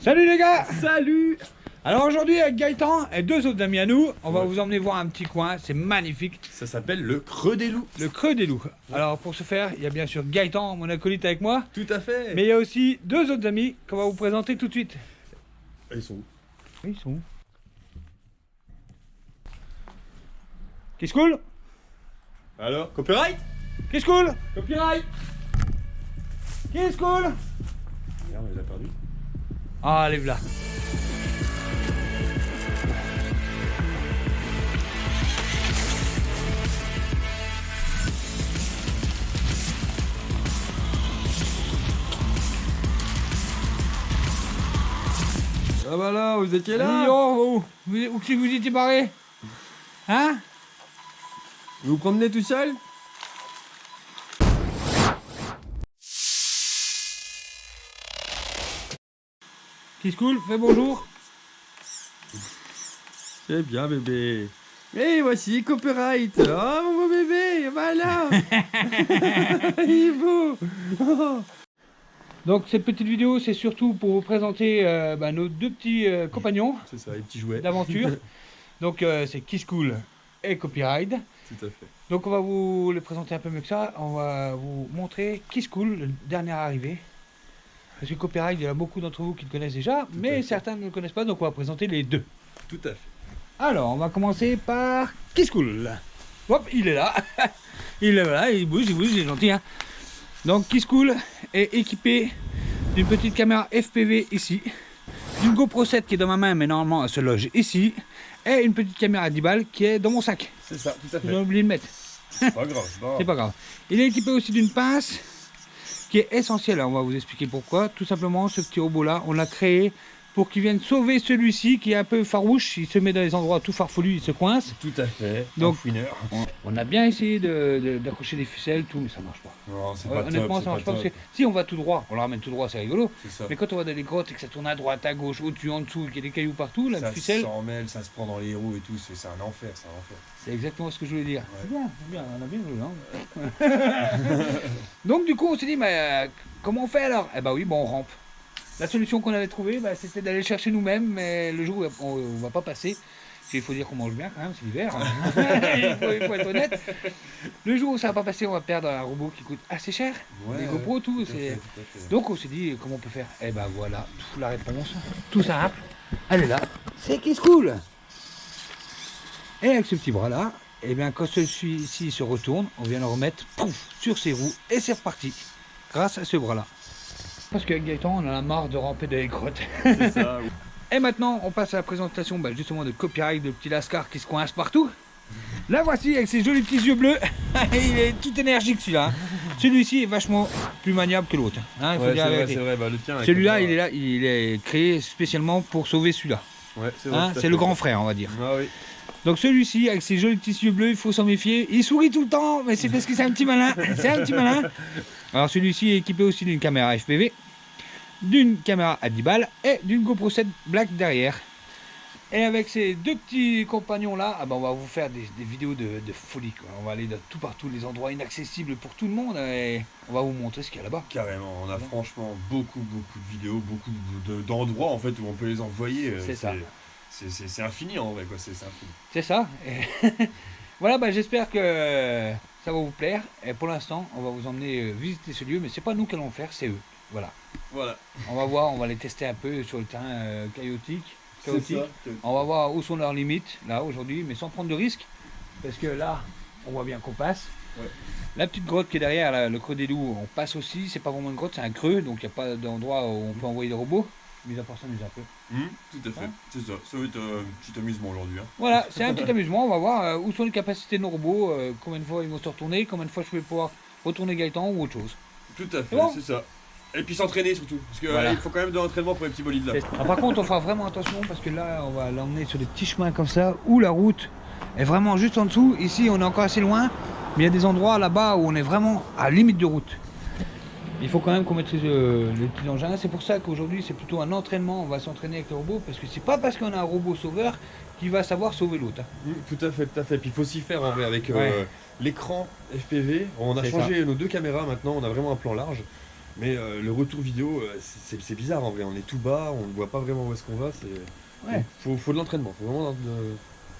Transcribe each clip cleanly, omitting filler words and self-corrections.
Salut les gars! Salut! Alors aujourd'hui avec Gaëtan et deux autres amis à nous, on va vous emmener voir un petit coin, c'est magnifique. Ça s'appelle le Creux des Loups. Le Creux des Loups. Alors pour ce faire, il y a bien sûr Gaëtan, mon acolyte avec moi. Tout à fait. Mais il y a aussi deux autres amis qu'on va vous présenter tout de suite. Ils sont où? Oui, ils sont où? Qu'est-ce cool? Alors, copyright? Qu'est-ce cool? Copyright! Qu'est-ce cool? Merde, on les a perdus. Ah, allez là. Ah bah là, vous étiez là? Où que vous étiez barré? Hein? Vous vous promenez tout seul? Qu'est-ce cool? Fais bonjour. C'est bien bébé. Et voici copyright. Oh mon beau bébé, voilà. Il est beau. Donc cette petite vidéo c'est surtout pour vous présenter nos deux petits compagnons C'est ça, les petits jouets. d'aventure. Donc c'est Kiss Cool et Copyright. Tout à fait. Donc on va vous les présenter un peu mieux que ça. On va vous montrer Kiss Cool, le dernier arrivé. Parce que Copyright, il y a beaucoup d'entre vous qui le connaissent déjà, mais certains ne le connaissent pas, donc on va présenter les deux. Tout à fait. Alors on va commencer par Kiss Cool. Hop, il est là. Il est là, il bouge, il est gentil. Hein. Donc Kiss Cool est équipé d'une petite caméra FPV ici, d'une GoPro 7 qui est dans ma main mais normalement elle se loge ici, et une petite caméra à 10 balles qui est dans mon sac. C'est ça, tout à fait. J'ai oublié de mettre. C'est pas grave. C'est pas grave. Il est équipé aussi d'une pince qui est essentielle. On va vous expliquer pourquoi. Tout simplement, ce petit robot là, on l'a créé pour qu'il vienne sauver celui-ci qui est un peu farouche. Il se met dans les endroits tout farfelus, il se coince. Tout à fait. Donc, fouineur. On a bien essayé d'accrocher des ficelles, tout, mais ça marche pas. Non, c'est pas Honnêtement, top, ça marche pas parce que si on va tout droit, on le ramène tout droit, c'est rigolo. C'est ça. Mais quand on va dans les grottes et que ça tourne à droite, à gauche, au-dessus, en dessous, qu'il y a des cailloux partout, la ficelle. Ça s'en mêle, ça se prend dans les roues et tout, c'est un enfer, c'est un enfer. C'est exactement ce que je voulais dire. Ouais. C'est bien, on a bien joué. Hein. Donc du coup, on s'est dit, mais comment on fait alors? Eh bah oui, bon, on rampe. La solution qu'on avait trouvée, c'était d'aller le chercher nous-mêmes, mais le jour où on va pas passer, parce qu'il faut dire qu'on mange bien quand même, c'est l'hiver. il faut être honnête. Le jour où ça va pas passer, on va perdre un robot qui coûte assez cher. Ouais, les GoPro, tout. Tout à fait. Donc on s'est dit, comment on peut faire? Eh ben voilà, toute la réponse, tout simple. Elle est là, c'est Kiss Cool. Et avec ce petit bras là, et bien quand celui-ci se retourne, on vient le remettre pouf, sur ses roues et c'est reparti. Grâce à ce bras là. Parce qu'avec Gaëtan, on en a marre de ramper dans les grottes. C'est ça, oui. Et maintenant, on passe à la présentation justement de Copyright, de petit Lascar qui se coince partout. La voici avec ses jolis petits yeux bleus. Il est tout énergique celui-là. Hein. Celui-ci est vachement plus maniable que l'autre. Hein, il faut dire la vérité. C'est vrai, le tien. Celui-là, il est là, il est créé spécialement pour sauver celui-là. Ouais, c'est vrai. Hein, c'est le grand frère, on va dire. Ah oui. Donc celui-ci, avec ses jolis petits yeux bleus, il faut s'en méfier. Il sourit tout le temps, mais c'est parce que c'est un petit malin. C'est un petit malin. Alors celui-ci est équipé aussi d'une caméra FPV, d'une caméra à 10 balles et d'une GoPro 7 Black derrière. Et avec ces deux petits compagnons là, on va vous faire des vidéos de folie, quoi. On va aller de tout partout, les endroits inaccessibles pour tout le monde et on va vous montrer ce qu'il y a là-bas. Carrément, on a franchement beaucoup de vidéos, beaucoup d'endroits en fait où on peut les envoyer. C'est ça. C'est infini en vrai, quoi. C'est infini. C'est ça. Et voilà, j'espère que ça va vous plaire. Et pour l'instant, on va vous emmener visiter ce lieu, mais c'est pas nous qui allons le faire, c'est eux. Voilà. On va voir, on va les tester un peu sur le terrain chaotique. On va voir où sont leurs limites, là, aujourd'hui, mais sans prendre de risques. Parce que là, on voit bien qu'on passe. Ouais. La petite grotte qui est derrière, là, le creux des loups, on passe aussi. C'est pas vraiment une grotte, c'est un creux, donc il n'y a pas d'endroit où on peut envoyer des robots. Mais à part ça, nous un peu. Tout à fait, c'est ça. Ça va être un petit amusement aujourd'hui. Hein. Voilà, c'est un petit amusement. On va voir où sont les capacités de nos robots, combien de fois ils vont se retourner, combien de fois je vais pouvoir retourner Gaëtan ou autre chose. Tout à fait, bon c'est ça. Et puis s'entraîner surtout, parce qu'il voilà. faut quand même de l'entraînement pour les petits bolides là. Par contre, on fera vraiment attention parce que là, on va l'emmener sur des petits chemins comme ça où la route est vraiment juste en dessous. Ici, on est encore assez loin, mais il y a des endroits là-bas où on est vraiment à limite de route. Il faut quand même qu'on maîtrise les petits engins. C'est pour ça qu'aujourd'hui, c'est plutôt un entraînement. On va s'entraîner avec le robot parce que c'est pas parce qu'on a un robot sauveur qu'il va savoir sauver l'autre. Tout à fait, tout à fait. Puis il faut s'y faire en vrai avec l'écran FPV. On a C'est changé nos deux caméras maintenant, on a vraiment un plan large. Mais le retour vidéo, c'est bizarre en vrai. On est tout bas, on ne voit pas vraiment où est-ce qu'on va. Ouais. Faut de l'entraînement. Faut vraiment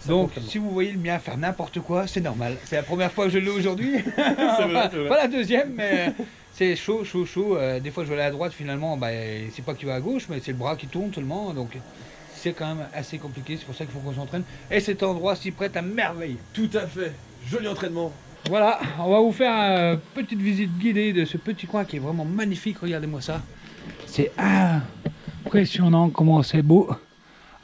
Donc, si vous voyez le mien faire n'importe quoi, c'est normal. C'est la première fois que je l'ai aujourd'hui. C'est vrai. Pas la deuxième, mais c'est chaud. Des fois, je vais aller à droite, finalement, bah, c'est pas qu'il va à gauche, mais c'est le bras qui tourne seulement. Donc, c'est quand même assez compliqué. C'est pour ça qu'il faut qu'on s'entraîne. Et cet endroit s'y prête à merveille. Tout à fait. Joli entraînement. Voilà, on va vous faire une petite visite guidée de ce petit coin qui est vraiment magnifique. Regardez-moi ça. C'est impressionnant comment c'est beau.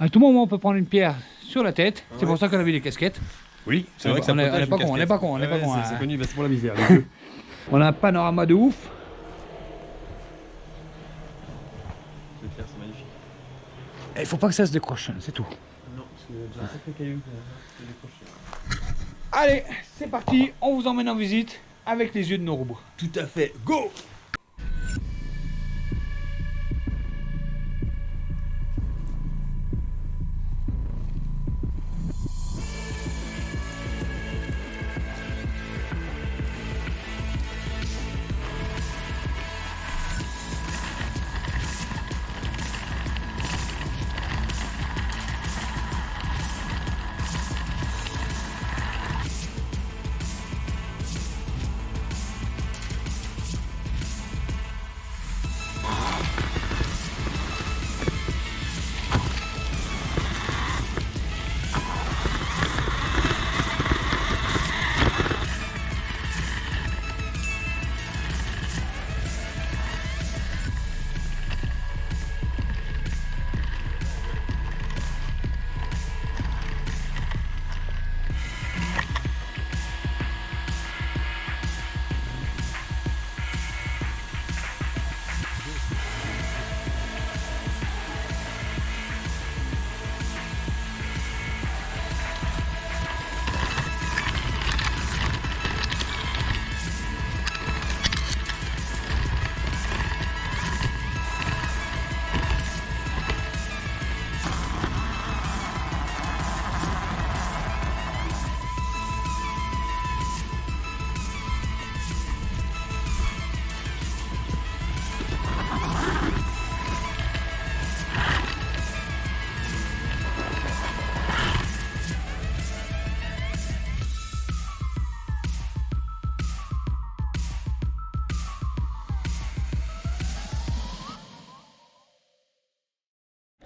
À tout moment, on peut prendre une pierre sur la tête. C'est pour ça qu'on a mis des casquettes. Oui, c'est vrai que ça on est protège pas une con, on est pas con, on est pas casquette. con. Ouais, hein. c'est connu, bah, c'est pour la misère. On a un panorama de ouf. C'est clair, c'est magnifique. Et il faut pas que ça se décroche, c'est tout. Non, parce qu'il y a déjà un sacré caillou qui est décroché. Allez, c'est parti, on vous emmène en visite avec les yeux de nos robots. Tout à fait. Go!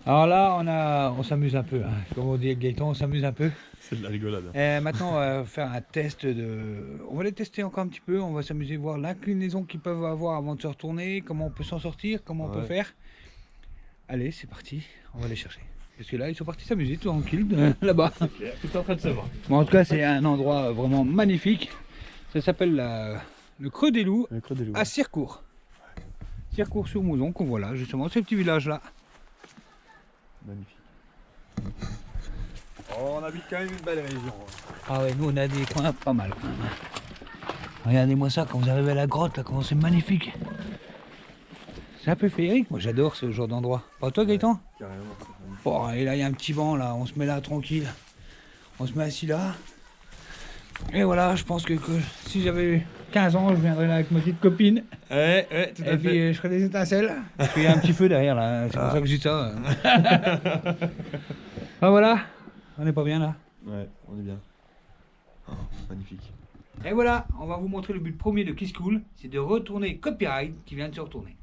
Alors là, on s'amuse un peu. Hein. Comme on dit avec Gaëtan, on s'amuse un peu. C'est de la rigolade. Et maintenant, on va faire un test On va les tester encore un petit peu. On va s'amuser, voir l'inclinaison qu'ils peuvent avoir avant de se retourner, comment on peut s'en sortir, comment on peut faire. Allez, c'est parti. On va les chercher. Parce que là, ils sont partis s'amuser tout tranquille là-bas. Tout en train de se voir. Bon, en tout cas, c'est un endroit vraiment magnifique. Ça s'appelle le Creux des Loups Le creux des loups. à Circourt. Circourt-sur-Mouzon, qu'on voit là, justement, ce petit village-là. Magnifique. Oh, on habite quand même une belle région. Ah ouais, nous on a des coins pas mal quand même. Regardez-moi ça, quand vous arrivez à la grotte, là, comment c'est magnifique. C'est un peu féerique, moi j'adore ce genre d'endroit. Pas toi Gaëtan? Carrément. C'est magnifique. Bon, et là il y a un petit banc là, on se met là tranquille. On se met assis là. Et voilà, je pense que si j'avais 15 ans, je viendrais là avec ma petite copine. Ouais, tout Et puis je ferais des étincelles. Parce qu'il y a un petit feu derrière là, c'est pour ça que je dis ça. Ah voilà, on est pas bien là. Ouais, on est bien. Oh, magnifique. Et voilà, on va vous montrer le but premier de Kiss Cool, c'est de retourner Copyright qui vient de se retourner.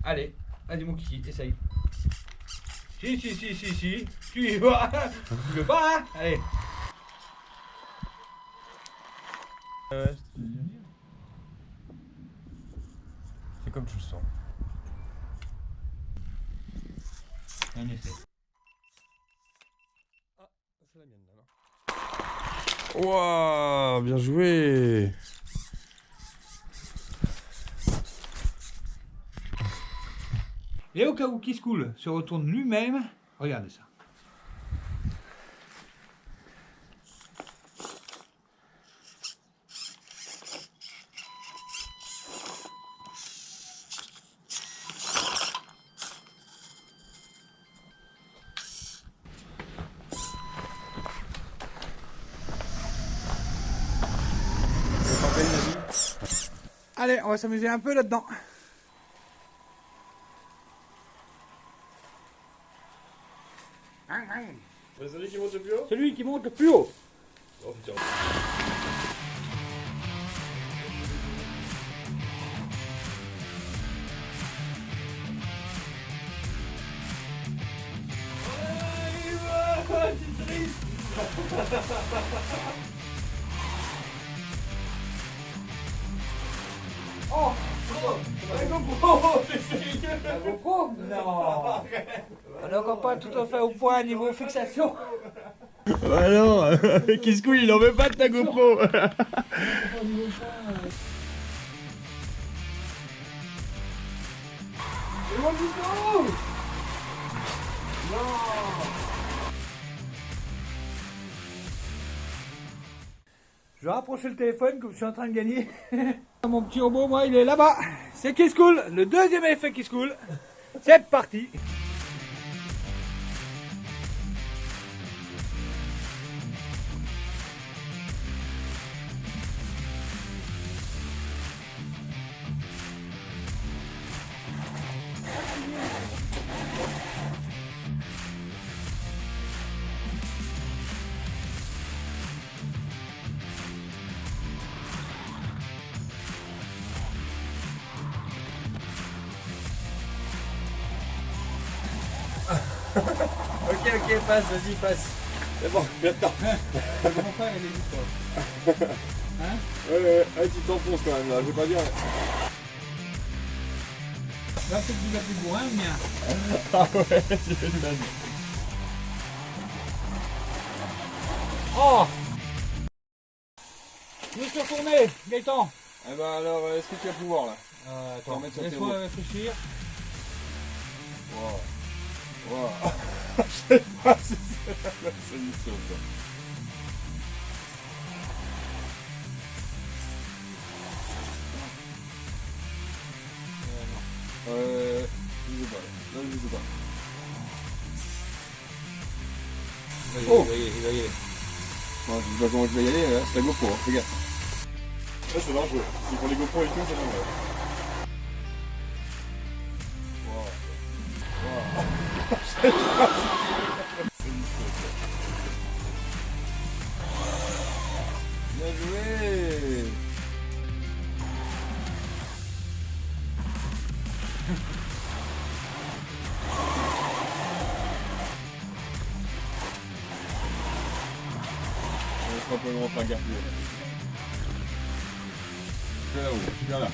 Allez, vas-y mon kiki, essaye. Si, tu y vas. Tu veux pas, hein? Allez. Ouais, c'est comme tu le sens. On essaie. Ah, c'est la mienne là, non? Waouh, bien joué. Et au cas où Kiss Cool se retourne lui-même, regardez ça. Allez, on va s'amuser un peu là-dedans. C'est celui qui monte le plus haut? Celui qui monte le plus haut. Oh putain. Oh, la GoPro, t'es sérieux? La GoPro? Non. On n'est encore pas tout à fait au point niveau fixation. Bah non, Kiskoul il en veut pas de ta GoPro. C'est loin du tout. Non. Je vais rapprocher le téléphone comme je suis en train de gagner. Mon petit robot, moi, il est là-bas. C'est Kiskoul, le deuxième effet Kiskoul. C'est parti. Ok, passe, vas-y, passe. C'est bon, attends. Mon frère, il est juste quoi. Hein? Ouais, tu t'enfonces quand même là, je vais pas dire. Là, c'est que vous appelez bourrin, le mien. Ah ouais, j'ai une bonne. Oh! Je me suis retourné, Gaëtan. Eh ben alors, est-ce que tu vas pouvoir là? Attends, mettre sur tes laisse-moi roues. réfléchir. Wow. Wow. Je sais pas si c'est la solution ça. Je sais pas. Là, je sais pas. Oh! Il va y aller. Non, je sais pas comment je vais y aller, là. C'est la GoPro, hein. Fais gaffe. Là, c'est dangereux. C'est pour les GoPro et tout, c'est dangereux. Wow. Wow. Je sais pas si c'est la solution, ça. Bien joué! Je crois qu'on va faire gaffe. Je suis là-haut, je suis bien là.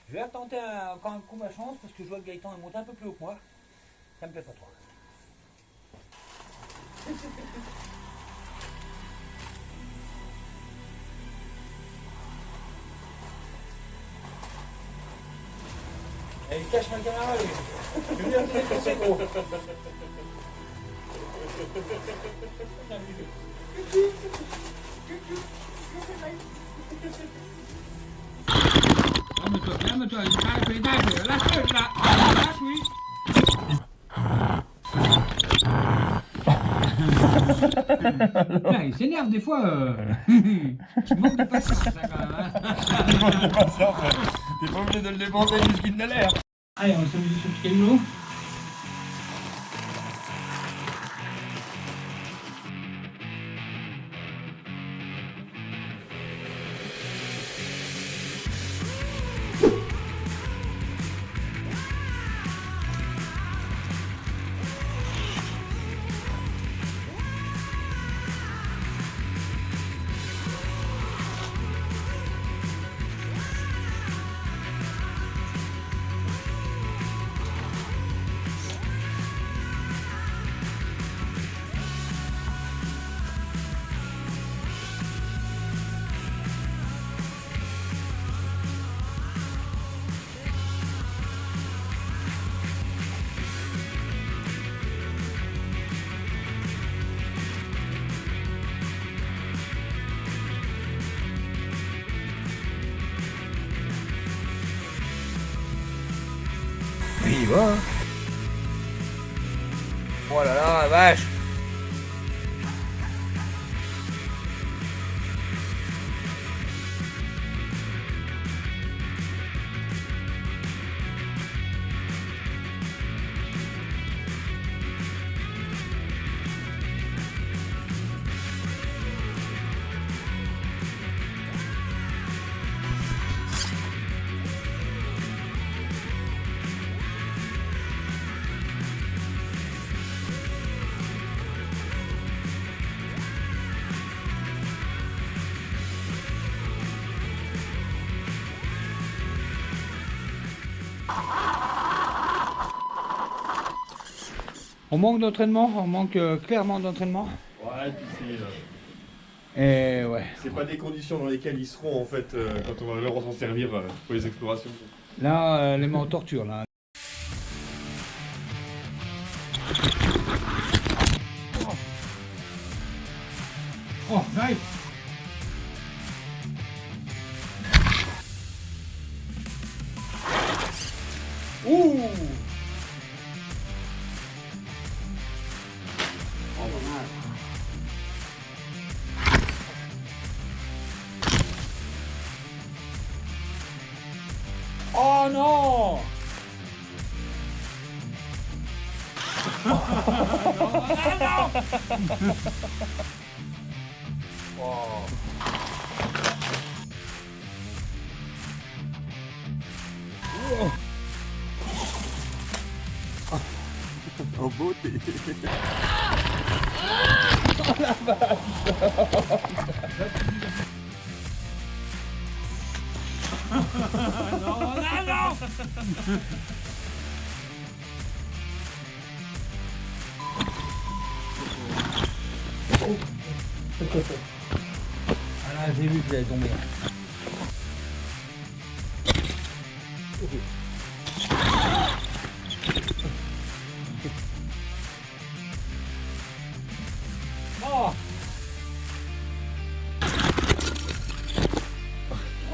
Je vais retenter encore un coup ma chance parce que je vois que Gaëtan est monté un peu plus haut que moi. Ça me plaît pas trop. Et il cache ma caméra, lui. Je veux dire, c'est gros. Calme-toi, lâche-le, là. Lâche, oui. Là, il s'énerve des fois. Il manque de patience, ça, quand même. Hein. Il manque de patience, ouais. T'es pas obligé de le dépenser jusqu'il n'a l'air. Allez, on va s'amuser sur le petit caillou. y va. Hein. Oh là là, la vache. On manque d'entraînement, on manque clairement d'entraînement. Ouais, puis Et ouais. c'est pas des conditions dans lesquelles ils seront en fait quand on va leur s'en servir pour les explorations. Là, les mains en torture là. Oh, nice. Ouh. Oh non. En beauté. Ah là, j'ai vu qu'il allait tomber. Oh!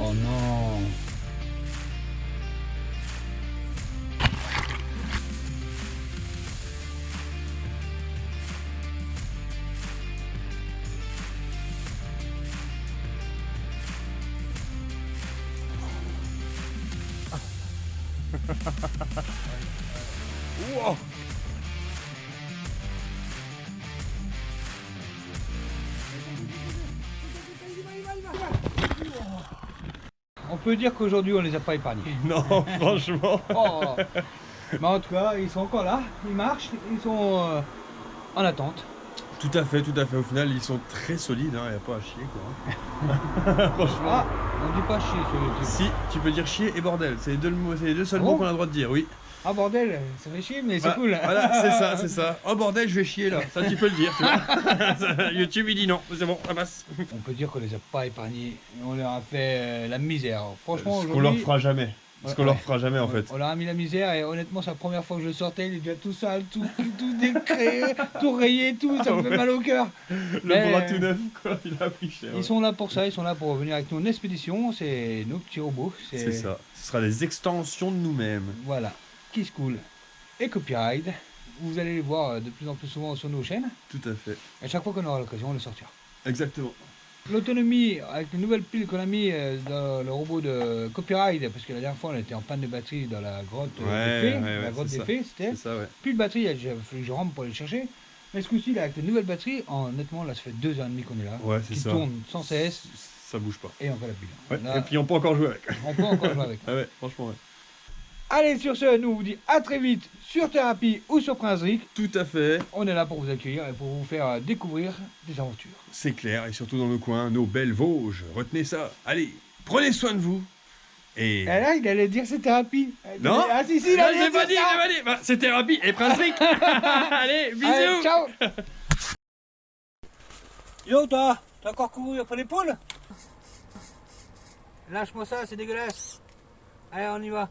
Oh non! Wow. On peut dire qu'aujourd'hui on les a pas épargnés. Non, franchement. Oh. Mais en tout cas, ils sont encore là, ils marchent, ils sont en attente. Tout à fait. Au final, ils sont très solides, il n'y a pas à chier quoi. Franchement. Ah, on dit pas chier sur le truc. Si, tu peux dire chier et bordel. C'est les deux seuls Ah mots bon qu'on a le droit de dire, oui. Ah bordel, ça fait chier, mais c'est Voilà, cool. Voilà, c'est ça. Oh bordel, je vais chier là. Ça, tu peux le dire, tu vois. YouTube, il dit non. C'est bon, ça passe. On peut dire qu'on les a pas épargnés. On leur a fait la misère. Franchement, Ce qu'on leur fera jamais. Ce qu'on leur fera jamais en fait. On leur a mis la misère et honnêtement, c'est la première fois que je le sortais. Il est déjà tout sale, tout décréé, tout rayé, tout. Ça me fait mal au cœur. Le bras tout neuf, quoi. Il a pris cher. Ils sont là pour ça, ils sont là pour venir avec nous en expédition. C'est nos petits robots. C'est ça. Ce sera des extensions de nous-mêmes. Voilà. Kiss Cool et Copyright. Vous allez les voir de plus en plus souvent sur nos chaînes. Tout à fait. À chaque fois qu'on aura l'occasion, on les sortira. Exactement. L'autonomie, avec les nouvelles piles qu'on a mis dans le robot de Copyright, parce que la dernière fois on était en panne de batterie dans la grotte des fées, la grotte des fées, c'était. C'est ça, ouais. Plus de batterie, il a fallu que je rentre pour aller le chercher. Mais ce coup-ci, là, avec les nouvelles batteries, honnêtement, là, ça fait 2h30 qu'on est là. Ouais, c'est qui ça. tourne sans cesse Ça bouge pas. et encore la pile. Ouais. Là, Et puis on peut encore jouer avec. on peut encore jouer avec. Ah ouais, franchement, ouais. Allez, sur ce, nous on vous dit à très vite sur Thérapie ou sur Prince Rick. Tout à fait. On est là pour vous accueillir et pour vous faire découvrir des aventures. C'est clair, et surtout dans le coin, nos belles Vosges. Retenez ça. Allez, prenez soin de vous. Et... Et là, il allait dire c'est Thérapie. Non. Ah si, Non, allait je l'ai dire pas dit, ça. je l'ai pas dit. Bah, c'est Thérapie et Prince Rick. Allez, bisous. Allez, ciao. Yo toi, t'as encore couru après les poules? Lâche-moi ça, c'est dégueulasse. Allez, on y va.